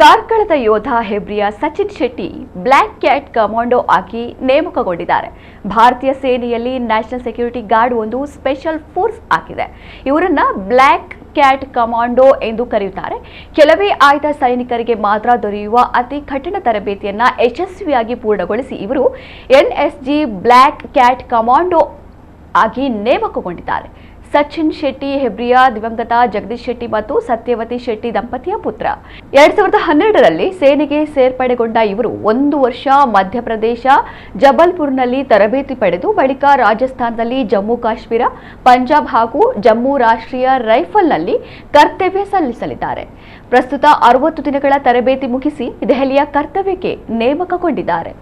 ಕಾರ್ಕಳದ ಯೋಧ ಹೆಬ್ರಿಯ Sachin Shetty black cat commando ಆಗಿ ನೇಮಕಗೊಂಡಿದ್ದಾರೆ. ಭಾರತೀಯ ಸೇನೆಯಲ್ಲಿ ನ್ಯಾಷನಲ್ ಸೆಕ್ಯೂರಿಟಿ ಗಾರ್ಡ್ ಒಂದು ಸ್ಪೆಷಲ್ ಫೋರ್ಸ್ ಆಗಿದೆ. ಇವರನ್ನ ಬ್ಲ್ಯಾಕ್ ಕ್ಯಾಟ್ ಕಮಾಂಡೋ ಎಂದು ಕರೆಯುತ್ತಾರೆ. ಕೆಲವೇ ಆಯ್ದ ಸೈನಿಕರಿಗೆ ಮಾತ್ರ ದೊರೆಯುವ ಅತಿ ಕಠಿಣ ತರಬೇತಿಯನ್ನ ಯಶಸ್ವಿಯಾಗಿ ಪೂರ್ಣಗೊಳಿಸಿ ಇವರು ಎನ್ಎಸ್ಜಿ ಬ್ಲ್ಯಾಕ್ ಕ್ಯಾಟ್ ಕಮಾಂಡೋ ಆಗಿ ನೇಮಕಗೊಂಡಿದ್ದಾರೆ. ಸಚಿನ್ ಶೆಟ್ಟಿ ಹೆಬ್ರಿಯ ದಿವಂಗತ ಜಗದೀಶ್ ಶೆಟ್ಟಿ ಮತ್ತು ಸತ್ಯವತಿ ಶೆಟ್ಟಿ ದಂಪತಿಯ ಪುತ್ರ. 2012ರಲ್ಲಿ ಸೇನೆಗೆ ಸೇರ್ಪಡೆಗೊಂಡ ಇವರು 1 ವರ್ಷ ಮಧ್ಯಪ್ರದೇಶ ಜಬಲ್ಪುರ್ನಲ್ಲಿ ತರಬೇತಿ ಪಡೆದು ಬಳಿಕ ರಾಜಸ್ಥಾನದಲ್ಲಿ ಜಮ್ಮು ಕಾಶ್ಮೀರ, ಪಂಜಾಬ್ ಹಾಗೂ ಜಮ್ಮು ರಾಷ್ಟ್ರೀಯ ರೈಫಲ್ನಲ್ಲಿ ಕರ್ತವ್ಯ ಸಲ್ಲಿಸಲಿದ್ದಾರೆ. ಪ್ರಸ್ತುತ 60 ದಿನಗಳ ತರಬೇತಿ ಮುಗಿಸಿ ದೆಹಲಿಯ ಕರ್ತವ್ಯಕ್ಕೆ ನೇಮಕಗೊಂಡಿದ್ದಾರೆ.